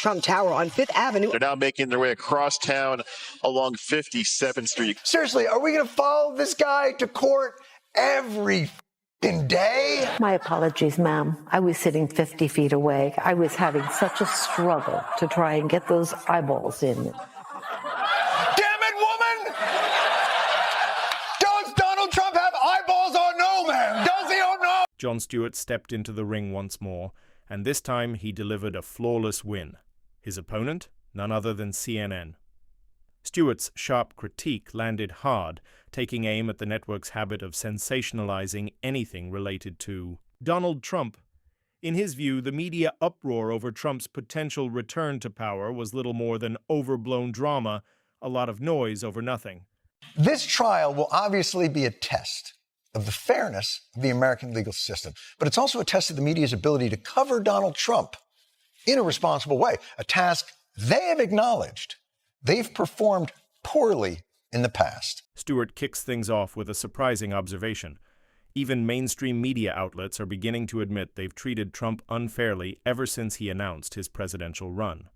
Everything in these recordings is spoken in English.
Trump Tower on Fifth Avenue. They're now making their way across town along 57th Street. Seriously, are we going to follow this guy to court every day? My apologies, ma'am. I was sitting 50 feet away. I was having such a struggle to try and get those eyeballs in. Damn it, woman! Does Donald Trump have eyeballs or no, ma'am? Does he or no? Jon Stewart stepped into the ring once more, and this time he delivered a flawless win. His opponent? None other than CNN. Stewart's sharp critique landed hard, taking aim at the network's habit of sensationalizing anything related to Donald Trump. In his view, the media uproar over Trump's potential return to power was little more than overblown drama, a lot of noise over nothing. This trial will obviously be a test of the fairness of the American legal system, but it's also a test of the media's ability to cover Donald Trump in a responsible way, a task they have acknowledged they've performed poorly in the past. Stewart kicks things off with a surprising observation. Even mainstream media outlets are beginning to admit they've treated Trump unfairly ever since he announced his presidential run.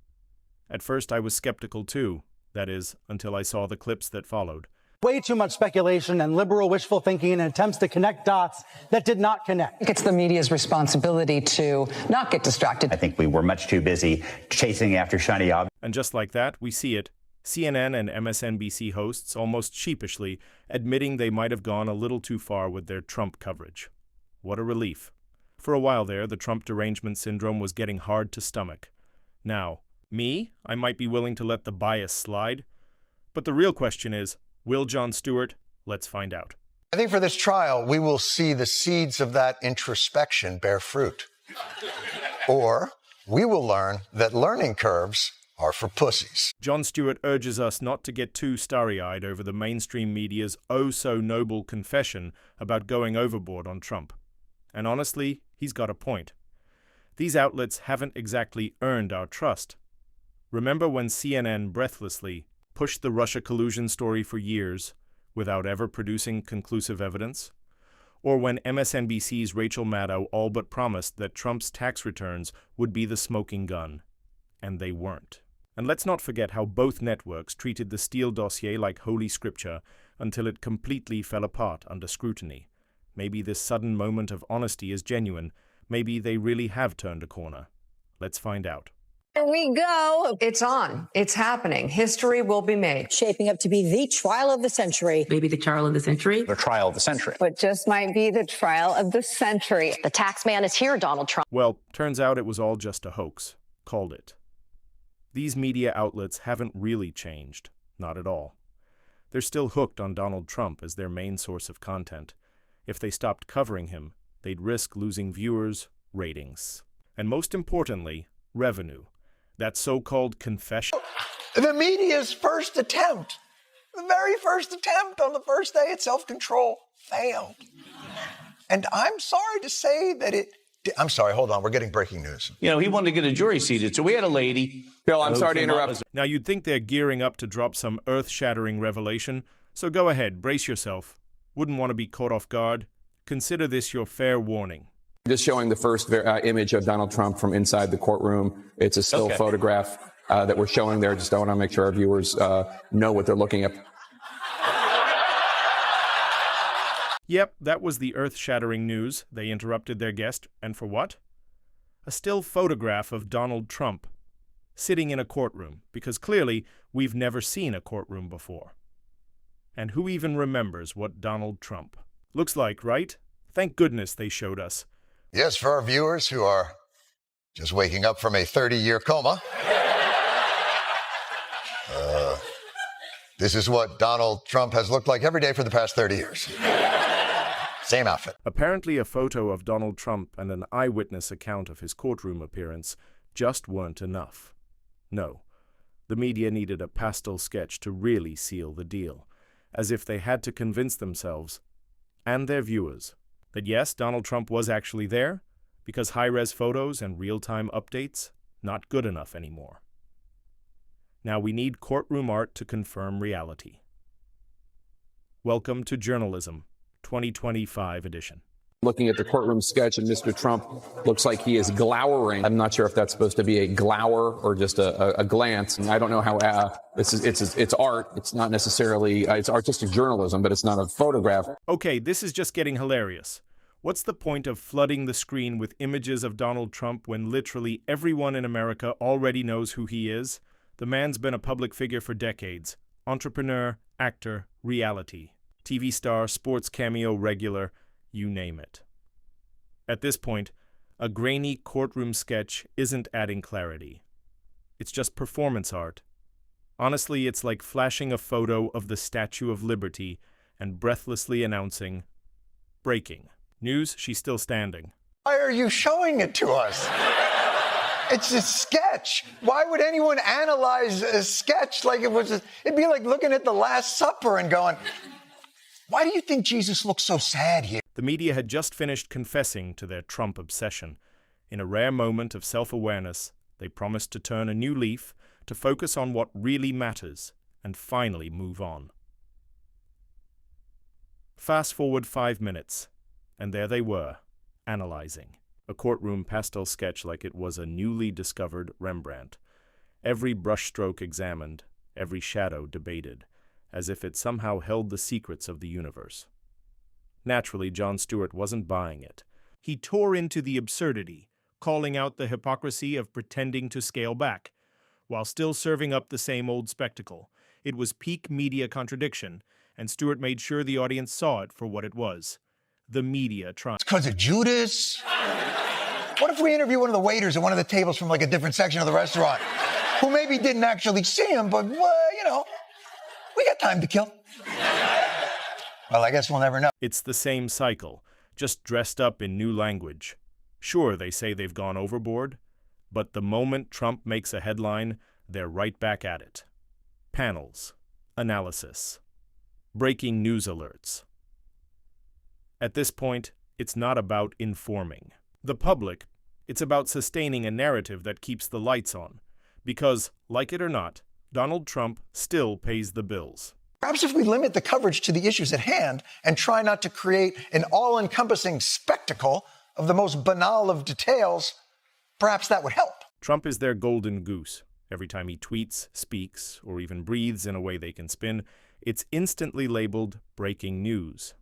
At first I was skeptical too, that is, until I saw the clips that followed. Way too much speculation and liberal wishful thinking and attempts to connect dots that did not connect. It's the media's responsibility to not get distracted. I think we were much too busy chasing after shiny objects. And just like that, we see it. CNN and MSNBC hosts almost sheepishly admitting they might have gone a little too far with their Trump coverage. What a relief. For a while there, the Trump derangement syndrome was getting hard to stomach. Now, me, I might be willing to let the bias slide. But the real question is, will Jon Stewart? Let's find out. I think for this trial, we will see the seeds of that introspection bear fruit. Or we will learn that learning curves are for pussies. Jon Stewart urges us not to get too starry-eyed over the mainstream media's oh-so-noble confession about going overboard on Trump. And honestly, he's got a point. These outlets haven't exactly earned our trust. Remember when CNN breathlessly pushed the Russia collusion story for years without ever producing conclusive evidence? Or when MSNBC's Rachel Maddow all but promised that Trump's tax returns would be the smoking gun, and they weren't. And let's not forget how both networks treated the Steele dossier like holy scripture until it completely fell apart under scrutiny. Maybe this sudden moment of honesty is genuine. Maybe they really have turned a corner. Let's find out. Here we go. It's on. It's happening. History will be made. Shaping up to be the trial of the century. Maybe the trial of the century. The trial of the century. But just might be the trial of the century. The tax man is here, Donald Trump. Well, turns out it was all just a hoax. Called it. These media outlets haven't really changed. Not at all. They're still hooked on Donald Trump as their main source of content. If they stopped covering him, they'd risk losing viewers, ratings, and most importantly, revenue. That so-called confession. The media's first attempt, the very first attempt on the first day at self-control failed. And I'm sorry to say that I'm sorry, hold on, we're getting breaking news. You know, he wanted to get a jury seated, so we had a lady. Bill, I'm sorry to interrupt. Now, you'd think they're gearing up to drop some earth-shattering revelation, so go ahead, brace yourself. Wouldn't want to be caught off guard. Consider this your fair warning. Just showing the first image of Donald Trump from inside the courtroom. It's a still photograph that we're showing there. Just want to make sure our viewers know what they're looking at. Yep, that was the earth-shattering news. They interrupted their guest, and for what? A still photograph of Donald Trump, sitting in a courtroom, because clearly we've never seen a courtroom before. And who even remembers what Donald Trump looks like, right? Thank goodness they showed us. Yes, for our viewers who are just waking up from a 30-year coma, this is what Donald Trump has looked like every day for the past 30 years. Same outfit. Apparently a photo of Donald Trump and an eyewitness account of his courtroom appearance just weren't enough. No, the media needed a pastel sketch to really seal the deal, as if they had to convince themselves and their viewers that yes, Donald Trump was actually there, because high-res photos and real-time updates, not good enough anymore. Now we need courtroom art to confirm reality. Welcome to Journalism, 2025 edition. Looking at the courtroom sketch, and Mr. Trump looks like he is glowering. I'm not sure if that's supposed to be a glower or just a glance. And I don't know how it's art. It's not necessarily it's artistic journalism, but it's not a photograph. Okay, this is just getting hilarious. What's the point of flooding the screen with images of Donald Trump when literally everyone in America already knows who he is? The man's been a public figure for decades. Entrepreneur, actor, reality, TV star, sports cameo regular, you name it. At this point, a grainy courtroom sketch isn't adding clarity. It's just performance art. Honestly, it's like flashing a photo of the Statue of Liberty and breathlessly announcing, breaking. News, she's still standing. Why are you showing it to us? It's a sketch. Why would anyone analyze a sketch like it was? It'd be like looking at the Last Supper and going, why do you think Jesus looks so sad here? The media had just finished confessing to their Trump obsession. In a rare moment of self-awareness, they promised to turn a new leaf, to focus on what really matters, and finally move on. Fast forward 5 minutes, and there they were, analyzing. A courtroom pastel sketch like it was a newly discovered Rembrandt. Every brushstroke examined, every shadow debated, as if it somehow held the secrets of the universe. Naturally, Jon Stewart wasn't buying it. He tore into the absurdity, calling out the hypocrisy of pretending to scale back, while still serving up the same old spectacle. It was peak media contradiction, and Stewart made sure the audience saw it for what it was. The media trying. It's because of Judas? What if we interview one of the waiters at one of the tables from like a different section of the restaurant, who maybe didn't actually see him, but, we got time to kill. Well, I guess we'll never know. It's the same cycle, just dressed up in new language. Sure, they say they've gone overboard, but the moment Trump makes a headline, they're right back at it. Panels, analysis, breaking news alerts. At this point, it's not about informing the public. It's about sustaining a narrative that keeps the lights on. Because, like it or not, Donald Trump still pays the bills. Perhaps if we limit the coverage to the issues at hand and try not to create an all-encompassing spectacle of the most banal of details, perhaps that would help. Trump is their golden goose. Every time he tweets, speaks, or even breathes in a way they can spin, it's instantly labeled breaking news.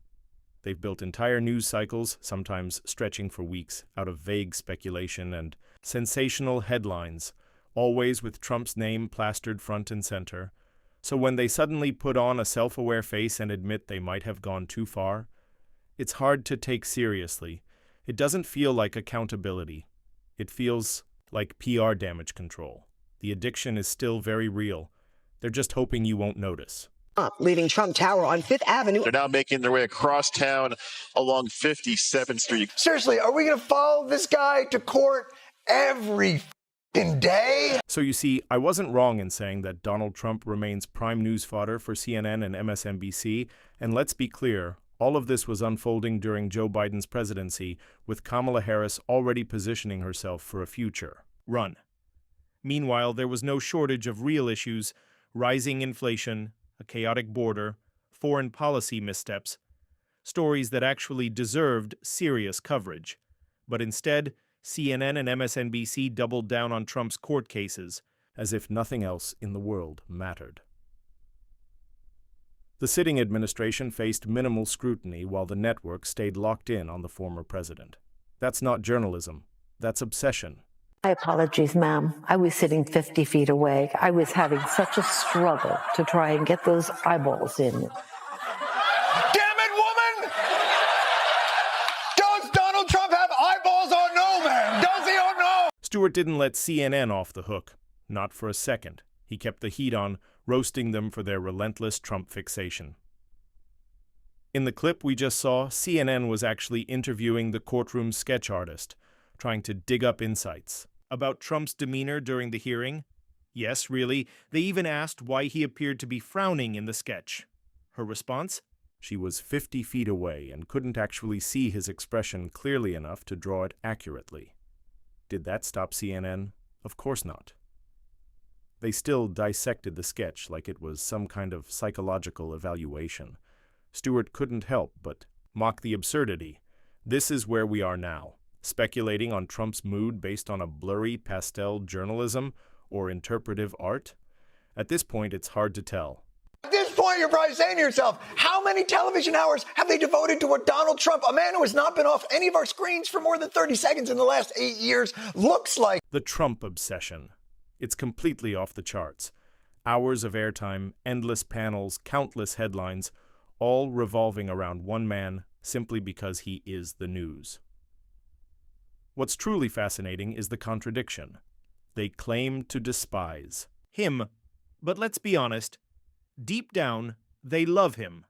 They've built entire news cycles, sometimes stretching for weeks, out of vague speculation and sensational headlines, always with Trump's name plastered front and center. So when they suddenly put on a self-aware face and admit they might have gone too far, it's hard to take seriously. It doesn't feel like accountability. It feels like PR damage control. The addiction is still very real. They're just hoping you won't notice. Leaving Trump Tower on Fifth Avenue. They're now making their way across town along 57th Street. Seriously, are we going to follow this guy to court every day? So you see, I wasn't wrong in saying that Donald Trump remains prime news fodder for CNN and MSNBC, and let's be clear, all of this was unfolding during Joe Biden's presidency, with Kamala Harris already positioning herself for a future run. Meanwhile, there was no shortage of real issues: rising inflation, a chaotic border, foreign policy missteps, stories that actually deserved serious coverage. But instead, CNN and MSNBC doubled down on Trump's court cases, as if nothing else in the world mattered. The sitting administration faced minimal scrutiny while the network stayed locked in on the former president. That's not journalism. That's obsession. My apologies, ma'am. I was sitting 50 feet away. I was having such a struggle to try and get those eyeballs in. Damn it, woman! Does Donald Trump have eyeballs or no, man? Does he or no? Stewart didn't let CNN off the hook. Not for a second. He kept the heat on, roasting them for their relentless Trump fixation. In the clip we just saw, CNN was actually interviewing the courtroom sketch artist, trying to dig up insights. About Trump's demeanor during the hearing? Yes, really. They even asked why he appeared to be frowning in the sketch. Her response? She was 50 feet away and couldn't actually see his expression clearly enough to draw it accurately. Did that stop CNN? Of course not. They still dissected the sketch like it was some kind of psychological evaluation. Stewart couldn't help but mock the absurdity, This is where we are now, speculating on Trump's mood based on a blurry pastel journalism or interpretive art. At this point, it's hard to tell. At this point, you're probably saying to yourself, how many television hours have they devoted to what Donald Trump, a man who has not been off any of our screens for more than 30 seconds in the last 8 years, looks like? The Trump obsession. It's completely off the charts. Hours of airtime, endless panels, countless headlines, all revolving around one man simply because he is the news. What's truly fascinating is the contradiction. They claim to despise him, but let's be honest, deep down, they love him.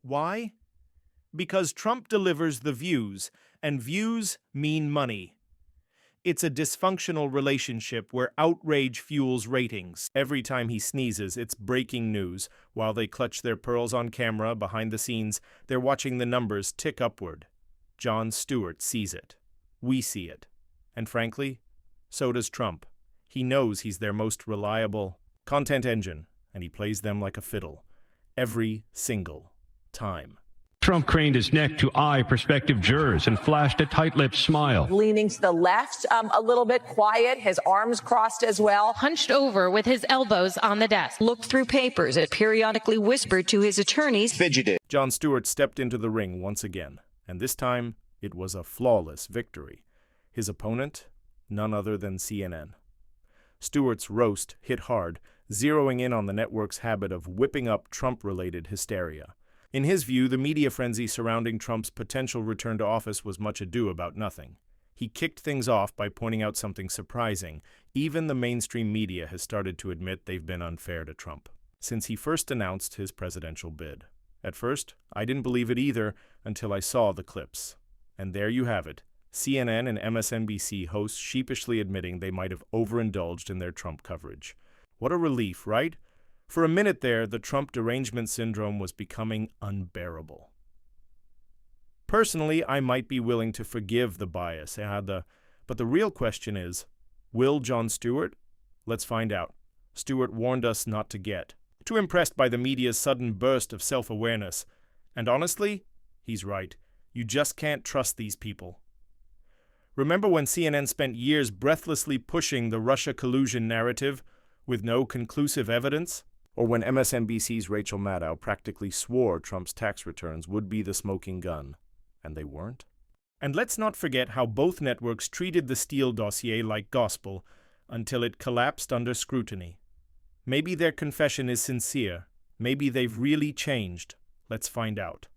Why? Because Trump delivers the views, and views mean money. It's a dysfunctional relationship where outrage fuels ratings. Every time he sneezes, it's breaking news. While they clutch their pearls on camera behind the scenes, they're watching the numbers tick upward. Jon Stewart sees it. We see it. And frankly, so does Trump. He knows he's their most reliable content engine, and he plays them like a fiddle. Every single time. Trump craned his neck to eye prospective jurors and flashed a tight-lipped smile. Leaning to the left a little bit, quiet, his arms crossed as well. Hunched over with his elbows on the desk. Looked through papers and periodically whispered to his attorneys. Fidgeted. Jon Stewart stepped into the ring once again, and this time it was a flawless victory. His opponent, none other than CNN. Stewart's roast hit hard, zeroing in on the network's habit of whipping up Trump-related hysteria. In his view, the media frenzy surrounding Trump's potential return to office was much ado about nothing. He kicked things off by pointing out something surprising. Even the mainstream media has started to admit they've been unfair to Trump since he first announced his presidential bid. At first, I didn't believe it either until I saw the clips. And there you have it. CNN and MSNBC hosts sheepishly admitting they might have overindulged in their Trump coverage. What a relief, right? For a minute there, the Trump derangement syndrome was becoming unbearable. Personally, I might be willing to forgive the bias, but the real question is, will Jon Stewart? Let's find out. Stewart warned us not to get too impressed by the media's sudden burst of self-awareness. And honestly, he's right. You just can't trust these people. Remember when CNN spent years breathlessly pushing the Russia collusion narrative with no conclusive evidence? Or when MSNBC's Rachel Maddow practically swore Trump's tax returns would be the smoking gun, and they weren't? And let's not forget how both networks treated the Steele dossier like gospel until it collapsed under scrutiny. Maybe their confession is sincere. Maybe they've really changed. Let's find out.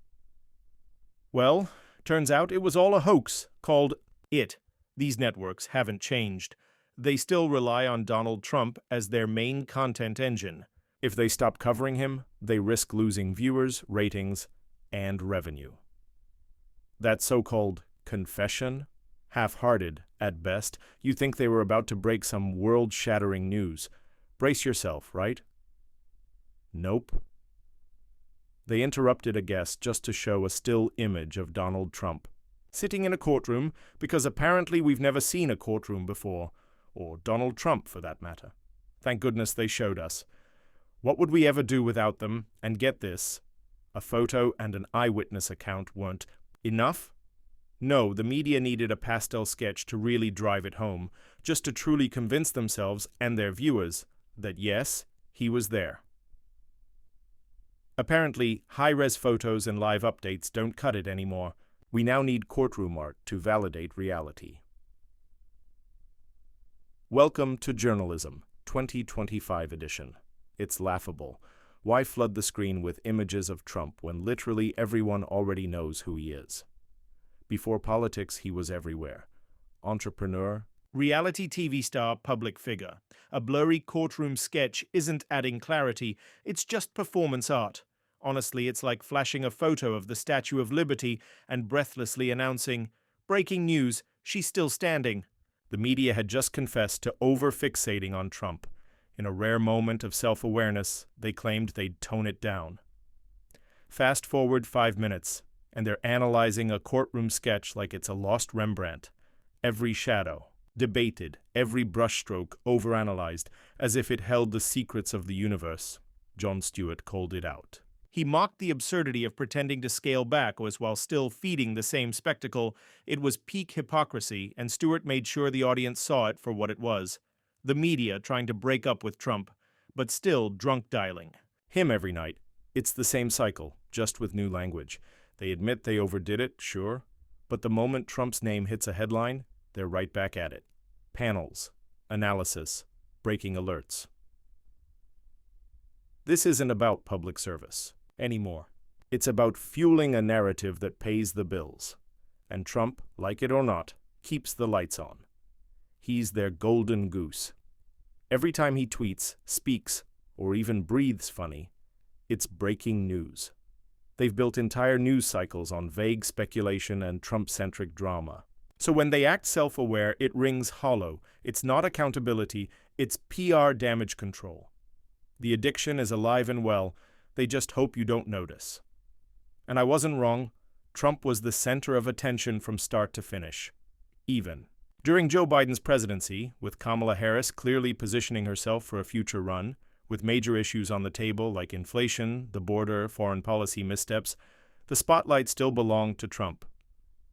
Well, turns out it was all a hoax called It. These networks haven't changed. They still rely on Donald Trump as their main content engine. If they stop covering him, they risk losing viewers, ratings, and revenue. That so-called confession? Half-hearted, at best. You think they were about to break some world-shattering news. Brace yourself, right? Nope. They interrupted a guest just to show a still image of Donald Trump, sitting in a courtroom because apparently we've never seen a courtroom before, or Donald Trump for that matter. Thank goodness they showed us. What would we ever do without them? And get this, a photo and an eyewitness account weren't enough? No, the media needed a pastel sketch to really drive it home, just to truly convince themselves and their viewers that yes, he was there. Apparently, high-res photos and live updates don't cut it anymore. We now need courtroom art to validate reality. Welcome to Journalism, 2025 edition. It's laughable. Why flood the screen with images of Trump when literally everyone already knows who he is? Before politics, he was everywhere. Entrepreneur, reality TV star, public figure. A blurry courtroom sketch isn't adding clarity, it's just performance art. Honestly, it's like flashing a photo of the Statue of Liberty and breathlessly announcing, "Breaking news, she's still standing." The media had just confessed to over-fixating on Trump. In a rare moment of self-awareness, they claimed they'd tone it down. Fast forward 5 minutes, and they're analyzing a courtroom sketch like it's a lost Rembrandt. Every shadow, debated, every brushstroke overanalyzed, as if it held the secrets of the universe. Jon Stewart called it out. He mocked the absurdity of pretending to scale back while still feeding the same spectacle. It was peak hypocrisy, and Stewart made sure the audience saw it for what it was. The media trying to break up with Trump, but still drunk dialing him every night. It's the same cycle, just with new language. They admit they overdid it, sure, but the moment Trump's name hits a headline, they're right back at it. Panels, analysis, breaking alerts. This isn't about public service anymore. It's about fueling a narrative that pays the bills. And Trump, like it or not, keeps the lights on. He's their golden goose. Every time he tweets, speaks, or even breathes funny, it's breaking news. They've built entire news cycles on vague speculation and Trump-centric drama. So when they act self-aware, it rings hollow. It's not accountability, it's PR damage control. The addiction is alive and well. They just hope you don't notice. And I wasn't wrong. Trump was the center of attention from start to finish. Even during Joe Biden's presidency, with Kamala Harris clearly positioning herself for a future run, with major issues on the table like inflation, the border, foreign policy missteps, the spotlight still belonged to Trump.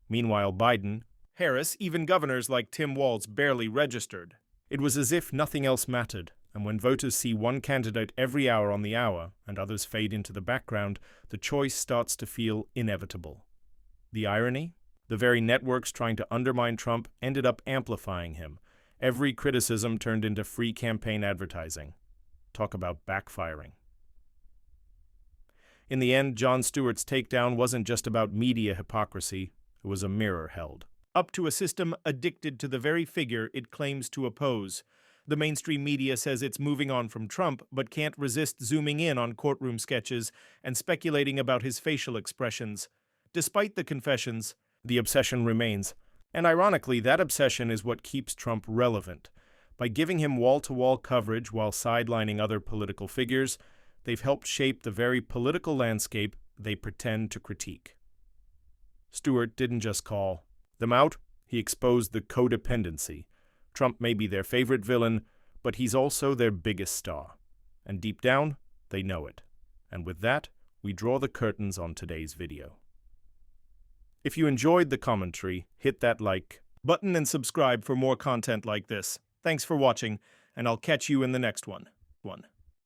Meanwhile, Biden, Harris, even governors like Tim Walz barely registered. It was as if nothing else mattered, and when voters see one candidate every hour on the hour and others fade into the background, the choice starts to feel inevitable. The irony? The very networks trying to undermine Trump ended up amplifying him. Every criticism turned into free campaign advertising. Talk about backfiring. In the end, Jon Stewart's takedown wasn't just about media hypocrisy, it was a mirror held up to a system addicted to the very figure it claims to oppose. The mainstream media says it's moving on from Trump, but can't resist zooming in on courtroom sketches and speculating about his facial expressions. Despite the confessions, the obsession remains. And ironically, that obsession is what keeps Trump relevant. By giving him wall-to-wall coverage while sidelining other political figures, they've helped shape the very political landscape they pretend to critique. Stewart didn't just call them out, he exposed the codependency. Trump may be their favorite villain, but he's also their biggest star. And deep down, they know it. And with that, we draw the curtains on today's video. If you enjoyed the commentary, hit that like button and subscribe for more content like this. Thanks for watching, and I'll catch you in the next one.